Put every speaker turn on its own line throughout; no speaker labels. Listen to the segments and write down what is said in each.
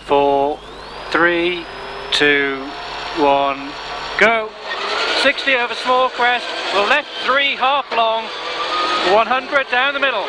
4, 3, 2, 1, go. 60 over small crest, left 3 half long, 100 down the middle.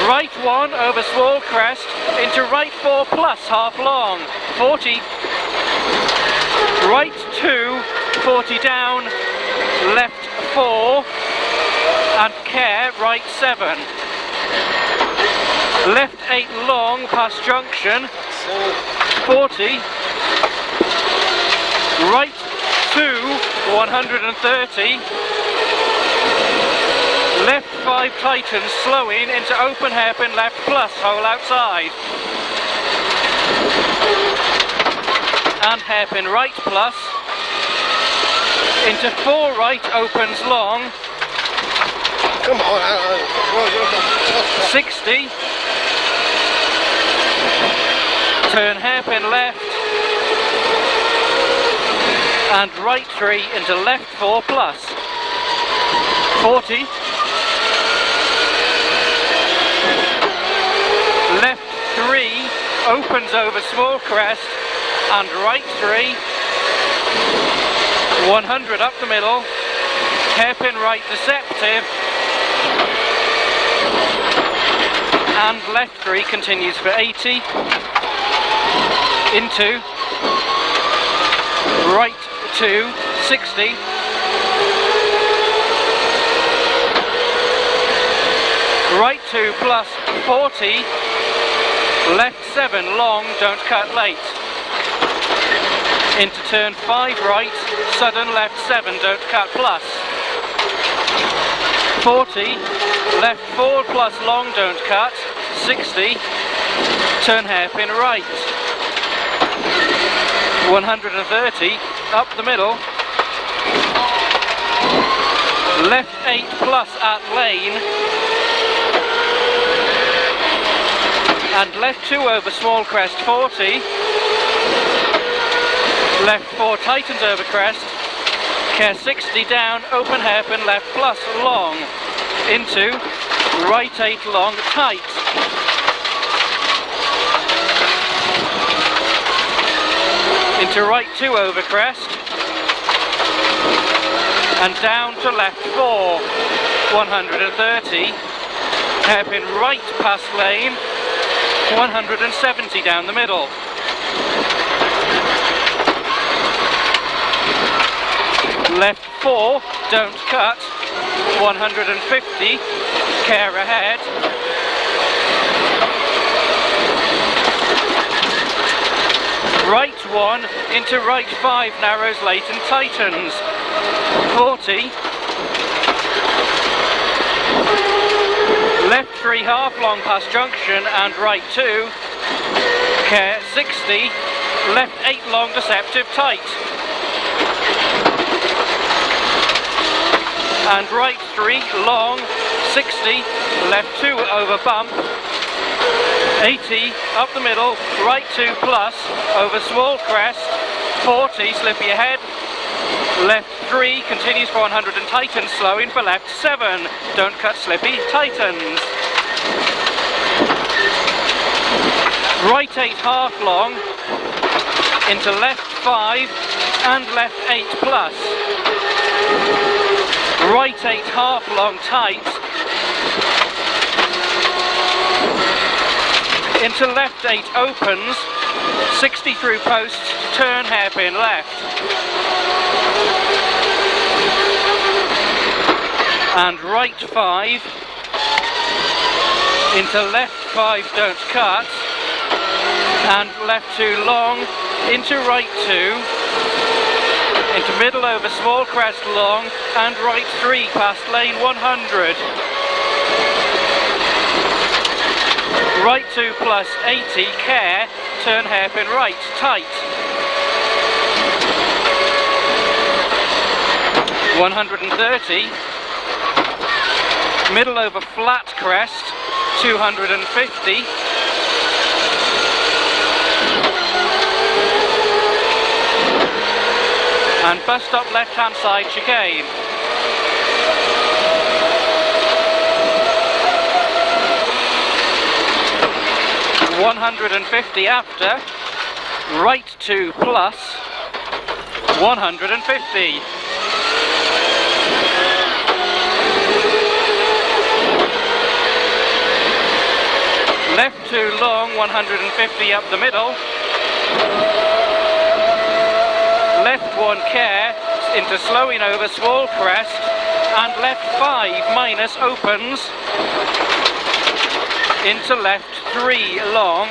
Right 1 over small crest into right 4 plus half long, 40. Right 2, 40 down, left 4 and care, right 7. Left 8 long past junction, 40. Right 2, 130. Left 5 tightens, slowing into open hairpin left plus, hole outside. And hairpin right plus. Into 4 right, opens long.
Come on,
60. Turn hairpin left. And right 3 into left 4 plus. 40. Left 3 opens over small crest and right 3. 100 up the middle. Hairpin right deceptive. And left 3 continues for 80. Into right 2, 60. Right 2 plus 40. Left 7 long, don't cut late. Into turn 5 right, sudden left 7, don't cut plus. 40. Left 4 plus long, don't cut. 60. Turn hairpin right. 130, up the middle. Left 8 plus at lane. And left 2 over small crest, 40. Left 4 tightens over crest. Care 60 down, open hairpin left plus long. Into right 8 long, tight. Into right 2 over crest. And down to left 4, 130. Hairpin right past lane, 170 down the middle. Left 4, don't cut, 150, care ahead. Right 1 into right 5, narrows late and tightens, 40. Left 3 half long past junction and right 2, care 60, left 8 long deceptive tight. And right 3 long, 60, left 2 over bump, 80 up the middle, right 2 plus over small crest, 40 slippy ahead, left 3 continues for 100 and tightens, slowing for left 7, don't cut slippy, tightens. Right 8 half long into left 5 and left 8 plus. Right 8 half long tight. Into left 8 opens, 60 through post, turn hairpin left. And right 5, into left 5 don't cut, and left 2 long, into right 2, into middle over small crest long, and right 3 past lane 100. Right 2 plus 80, care, turn hairpin right, tight. 130. Middle over flat crest, 250. And bus stop left hand side chicane. 150 after, right 2 plus, 150. Left 2 long, 150 up the middle. Left 1 care into slowing over small crest, and left 5 minus opens into left 3 long,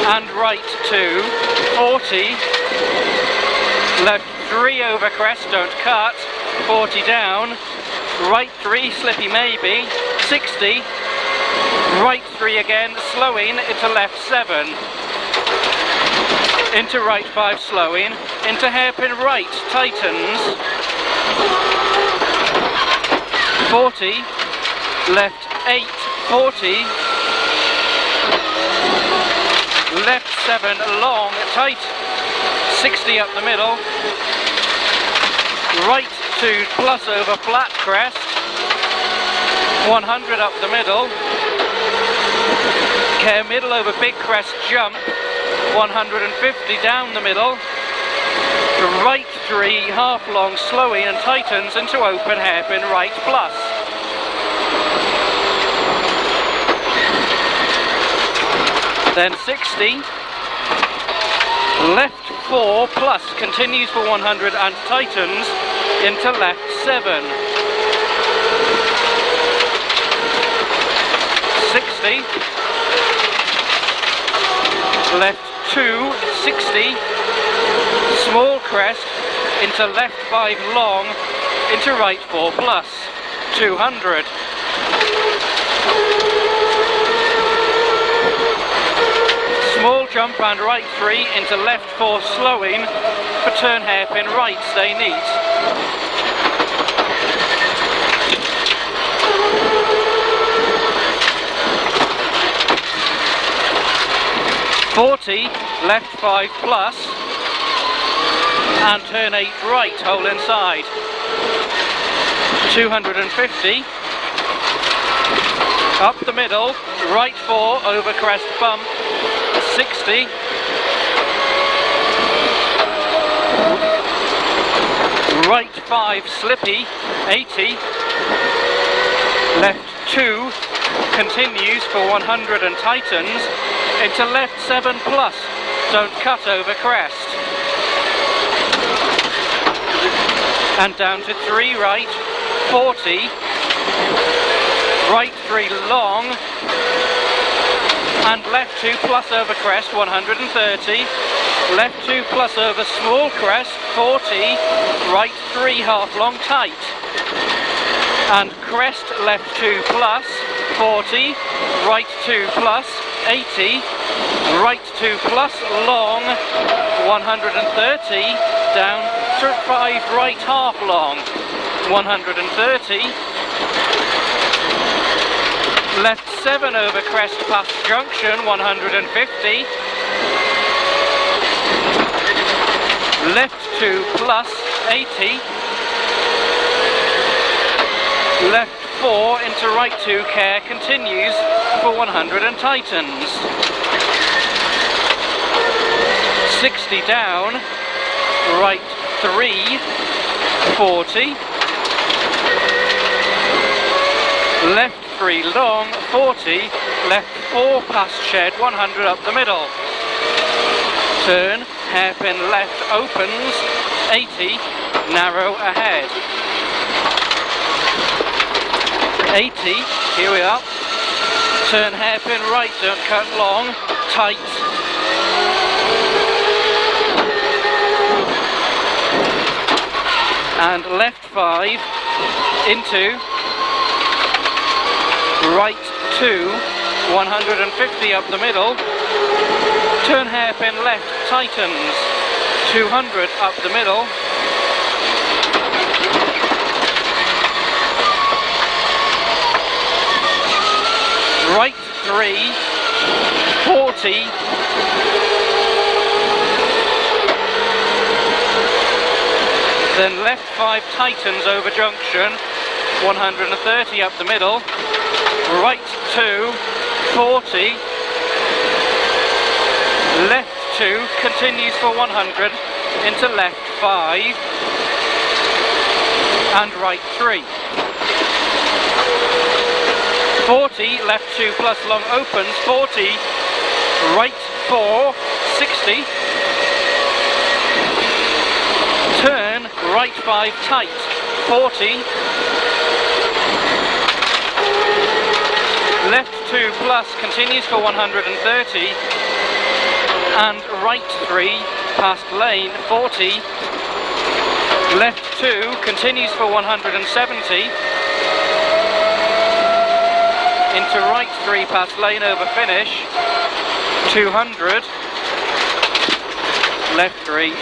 and right 2, 40, left 3 over crest, don't cut, 40 down, right 3 slippy maybe, 60, right 3 again, slowing into left 7, into right 5 slowing, into hairpin right, tightens, 40, left 8, 40, left 7 long, tight, 60 up the middle, right 2 plus over flat crest, 100 up the middle, care middle over big crest jump, 150 down the middle, right 3 half long slowing and tightens into open hairpin right plus. Then 60, left 4 plus continues for 100 and tightens into left 7. 60, left 2, 60, small crest into left 5 long into right 4 plus, 200. Small jump and right 3 into left 4 slowing for turn hairpin right, stay neat. .40, left 5 plus, and turn 8 right, hole inside. 250, up the middle, right 4 over crest bump, 60, right 5 slippy, 80, left 2 continues for 100 and tightens into left 7 plus, don't cut over crest, and down to 3 right, 40, right 3 long, and left 2 plus over crest, 130, left 2 plus over small crest, 40, right 3 half long tight, and crest left 2 plus, 40, right 2 plus, 80, right 2 plus long, 130, down to 5 right half long, 130, left 7 over crest past junction, 150, left 2 plus, 80, left 4 into right 2 care continues for 100 and tightens, 60 down, right 3, 40, left 3 long, 40, left 4 past shed, 100 up the middle, turn, hairpin left opens, 80, narrow ahead, 80, here we are, turn hairpin right, don't cut long, tight, and left 5 into right 2, 150 up the middle, turn hairpin left, tightens, 200 up the middle, right 3, 40, then left 5 tightens over junction, 130 up the middle, right 2, 40, left 2, continues for 100, into left 5, and right 3. 40, left 2 plus long opens, 40, right 4, 60, turn, right 5 tight, 40, left 2 plus continues for 130, and right 3 past lane, 40, left 2 continues for 170, into right 3 past lane over finish, 200, left 3,